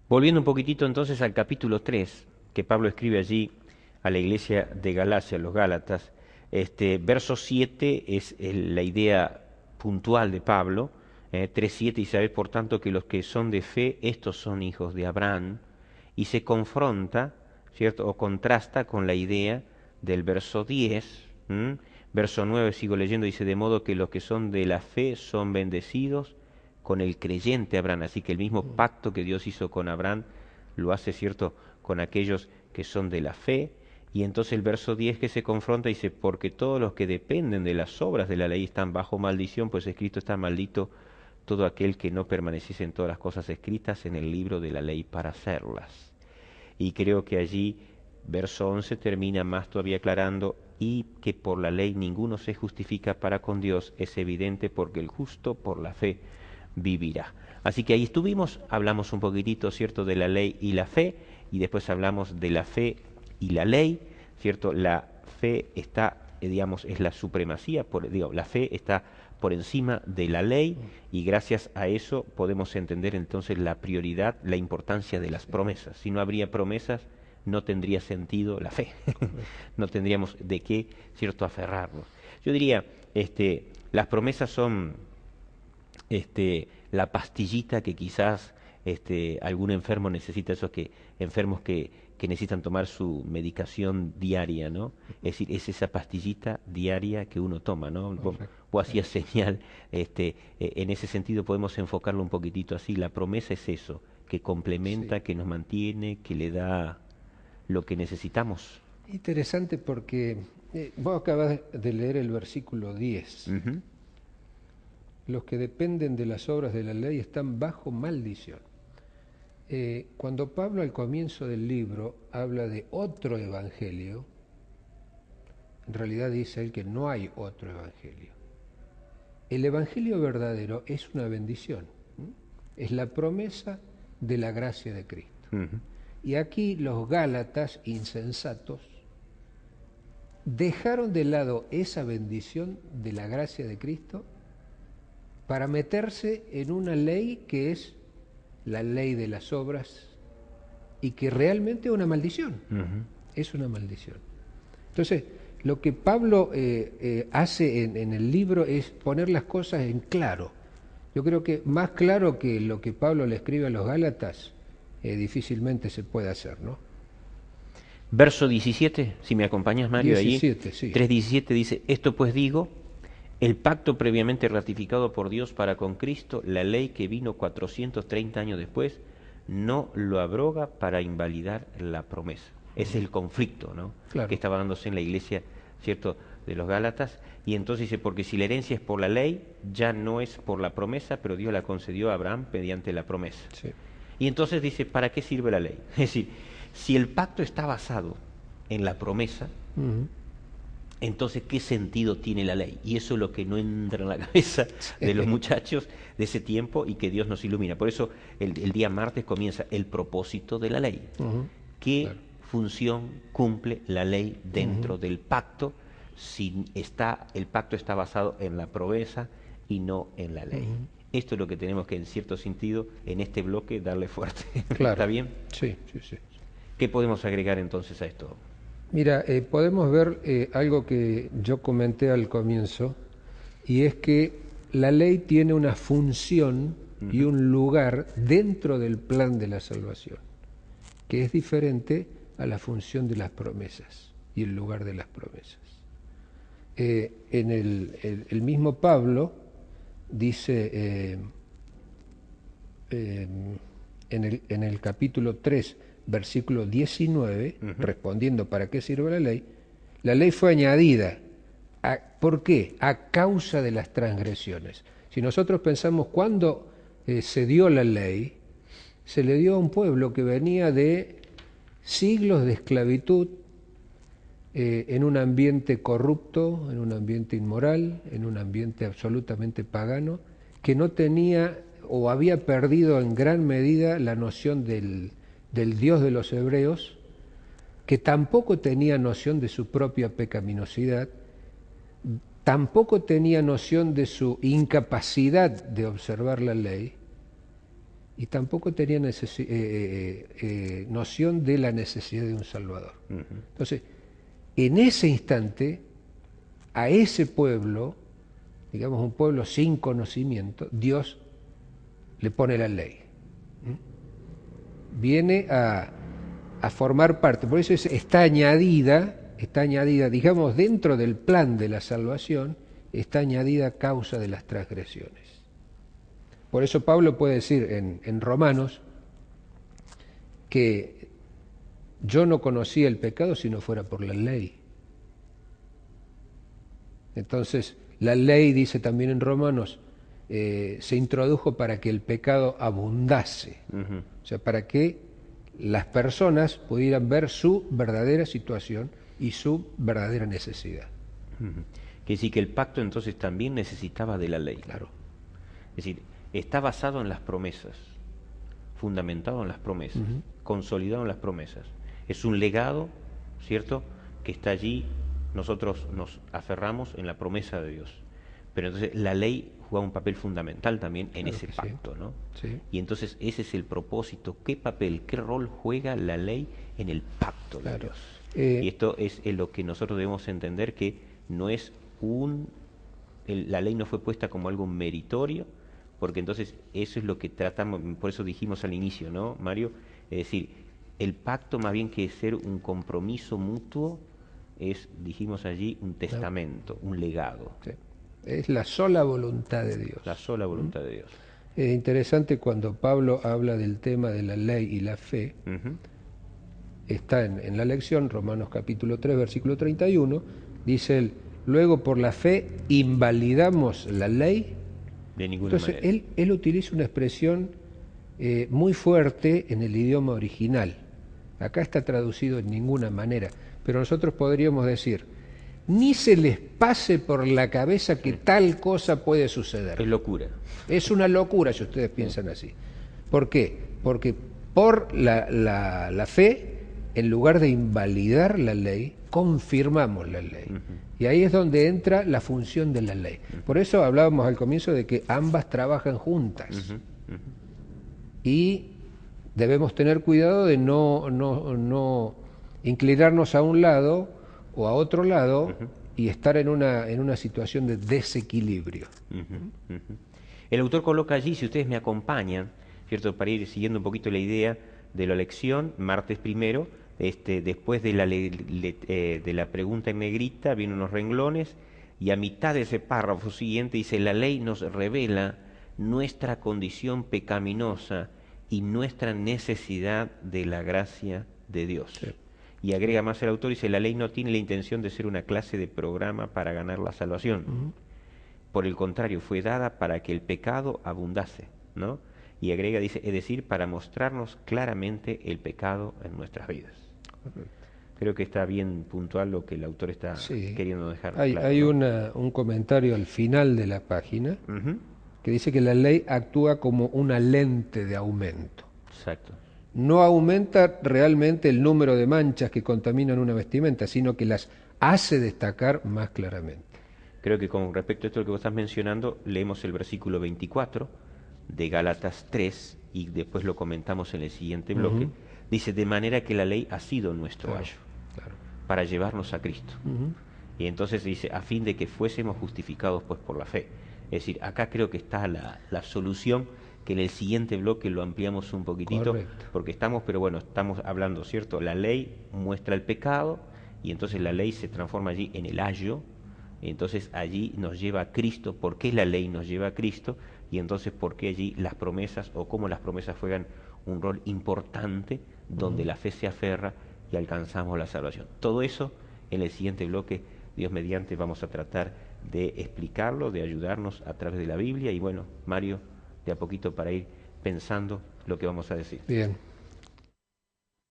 Volviendo un poquitito entonces al capítulo 3 que Pablo escribe allí a la iglesia de Galacia, los Gálatas, verso 7 es la idea puntual de Pablo, 3:7, y sabéis por tanto que los que son de fe, estos son hijos de Abraham, y se confronta, ¿cierto?, o contrasta con la idea del verso 10, verso 9 sigo leyendo, dice, de modo que los que son de la fe son bendecidos con el creyente Abraham, así que el mismo pacto que Dios hizo con Abraham lo hace, ¿cierto?, con aquellos que son de la fe. Y entonces el verso 10 que se confronta dice, porque todos los que dependen de las obras de la ley están bajo maldición, pues escrito está maldito todo aquel que no permaneciese en todas las cosas escritas en el libro de la ley para hacerlas. Y creo que allí verso 11 termina más todavía aclarando, y que por la ley ninguno se justifica para con Dios, es evidente porque el justo por la fe vivirá. Así que ahí estuvimos, hablamos un poquitito, ¿cierto?, de la ley y la fe, y después hablamos de la fe y la ley, ¿cierto? La fe está, digamos, es la supremacía, la fe está por encima de la ley, y gracias a eso podemos entender entonces la prioridad, la importancia de las promesas. Si no habría promesas, no tendría sentido la fe, no tendríamos de qué, ¿cierto?, aferrarnos. Yo diría, las promesas son la pastillita que quizás algún enfermo necesita, esos enfermos que necesitan tomar su medicación diaria, ¿no? Es decir, es esa pastillita diaria que uno toma, ¿no? Vos hacías señal, en ese sentido podemos enfocarlo un poquitito así. La promesa es eso, que complementa, Sí. que nos mantiene, que le da lo que necesitamos. Interesante porque vos acabas de leer el versículo 10. Ujú. Los que dependen de las obras de la ley están bajo maldición. Cuando Pablo al comienzo del libro habla de otro evangelio, en realidad dice él que no hay otro evangelio. El evangelio verdadero es una bendición, es la promesa de la gracia de Cristo. Ujú. Y aquí los gálatas insensatos dejaron de lado esa bendición de la gracia de Cristo para meterse en una ley que es la ley de las obras y que realmente es una maldición. Ujú. Es una maldición. Entonces, lo que Pablo hace en el libro es poner las cosas en claro. Yo creo que más claro que lo que Pablo le escribe a los Gálatas, difícilmente se puede hacer, ¿no? Verso 17, si me acompañas, Mario, allí, 17, sí. 3:17 dice, esto pues digo, el pacto previamente ratificado por Dios para con Cristo, la ley que vino 430 años después, no lo abroga para invalidar la promesa. Es el conflicto, ¿no?, Claro. que estaba dándose en la iglesia, ¿cierto?, de los Gálatas. Y entonces dice, porque si la herencia es por la ley, ya no es por la promesa, pero Dios la concedió a Abraham mediante la promesa. Sí. Y entonces dice, ¿para qué sirve la ley? Es decir, si el pacto está basado en la promesa, Uh-huh. entonces, ¿qué sentido tiene la ley? Y eso es lo que no entra en la cabeza de los muchachos de ese tiempo, y que Dios nos ilumina. Por eso el día martes comienza el propósito de la ley. Uh-huh. ¿Qué Claro. función cumple la ley dentro Uh-huh. del pacto si el pacto está basado en la promesa y no en la ley? Uh-huh. Esto es lo que tenemos que, en cierto sentido, en este bloque, darle fuerte. Claro. ¿Está bien? Sí, sí, sí. ¿Qué podemos agregar entonces a esto? Mira, podemos ver algo que yo comenté al comienzo, y es que la ley tiene una función y un lugar dentro del plan de la salvación, que es diferente a la función de las promesas y el lugar de las promesas. En el mismo Pablo dice en el capítulo 3, versículo 19, respondiendo para qué sirve la ley fue añadida. ¿Por qué? A causa de las transgresiones. Si nosotros pensamos cuándo se dio la ley, se le dio a un pueblo que venía de siglos de esclavitud, en un ambiente corrupto, en un ambiente inmoral, en un ambiente absolutamente pagano, que no tenía o había perdido en gran medida la noción del Dios de los hebreos, que tampoco tenía noción de su propia pecaminosidad, tampoco tenía noción de su incapacidad de observar la ley, y tampoco tenían noción de la necesidad de un Salvador. Entonces, en ese instante, a ese pueblo, digamos un pueblo sin conocimiento, Dios le pone la ley. Viene a formar parte, por eso está añadida, digamos, dentro del plan de la salvación, está añadida a causa de las transgresiones. Por eso Pablo puede decir en Romanos que yo no conocía el pecado si no fuera por la ley. Entonces, la ley, dice también en Romanos, se introdujo para que el pecado abundase, o sea, para que las personas pudieran ver su verdadera situación y su verdadera necesidad. Quiere decir que el pacto entonces también necesitaba de la ley. Claro. Es decir, está basado en las promesas, fundamentado en las promesas, consolidado en las promesas. Es un legado, ¿cierto?, que está allí, nosotros nos aferramos en la promesa de Dios. Pero entonces la ley juega un papel fundamental también en ese pacto, ¿no? Sí. Y entonces ese es el propósito, qué papel, qué rol juega la ley en el pacto de Dios. Y esto es lo que nosotros debemos entender, que no es la ley no fue puesta como algo meritorio, porque entonces eso es lo que tratamos, por eso dijimos al inicio, ¿no, Mario? Es decir, el pacto más bien que ser un compromiso mutuo es, dijimos allí, un testamento, un legado. Sí. Es la sola voluntad de Dios. La sola voluntad de Dios. Es interesante cuando Pablo habla del tema de la ley y la fe, está en la lección, Romanos capítulo 3, versículo 31, dice él, luego por la fe invalidamos la ley. De ninguna Entonces, manera. él utiliza una expresión muy fuerte en el idioma original. Acá está traducido en ninguna manera, pero nosotros podríamos decir, ni se les pase por la cabeza que tal cosa puede suceder. Es locura. Es una locura si ustedes piensan así. ¿Por qué? Porque por la fe, en lugar de invalidar la ley, confirmamos la ley. Y ahí es donde entra la función de la ley. Por eso hablábamos al comienzo de que ambas trabajan juntas. Y debemos tener cuidado de no inclinarnos a un lado o a otro lado y estar en una situación de desequilibrio. El autor coloca allí, si ustedes me acompañan, ¿cierto?, para ir siguiendo un poquito la idea de la lección, martes primero, después de la pregunta en negrita, vienen unos renglones, y a mitad de ese párrafo siguiente dice, la ley nos revela nuestra condición pecaminosa y nuestra necesidad de la gracia de Dios. Sí. Y agrega más el autor, dice, la ley no tiene la intención de ser una clase de programa para ganar la salvación. Por el contrario, fue dada para que el pecado abundase, ¿no? Y agrega, dice, es decir, para mostrarnos claramente el pecado en nuestras vidas. Creo que está bien puntual lo que el autor está queriendo dejar claro. Hay un comentario al final de la página que dice que la ley actúa como una lente de aumento. Exacto. No aumenta realmente el número de manchas que contaminan una vestimenta, sino que las hace destacar más claramente. Creo que con respecto a esto que vos estás mencionando, leemos el versículo 24 de Gálatas 3 y después lo comentamos en el siguiente bloque. Dice, de manera que la ley ha sido nuestro ayo para llevarnos a Cristo. Y entonces dice, a fin de que fuésemos justificados pues por la fe. Es decir, acá creo que está la solución, que en el siguiente bloque lo ampliamos un poquitito. Correcto. Porque estamos hablando, ¿cierto? La ley muestra el pecado y entonces la ley se transforma allí en el ayo. Entonces allí nos lleva a Cristo. ¿Por qué la ley nos lleva a Cristo? Y entonces ¿por qué allí las promesas o cómo las promesas juegan un rol importante donde la fe se aferra y alcanzamos la salvación? Todo eso en el siguiente bloque, Dios mediante, vamos a tratar de explicarlo, de ayudarnos a través de la Biblia y bueno, Mario, de a poquito para ir pensando lo que vamos a decir. Bien.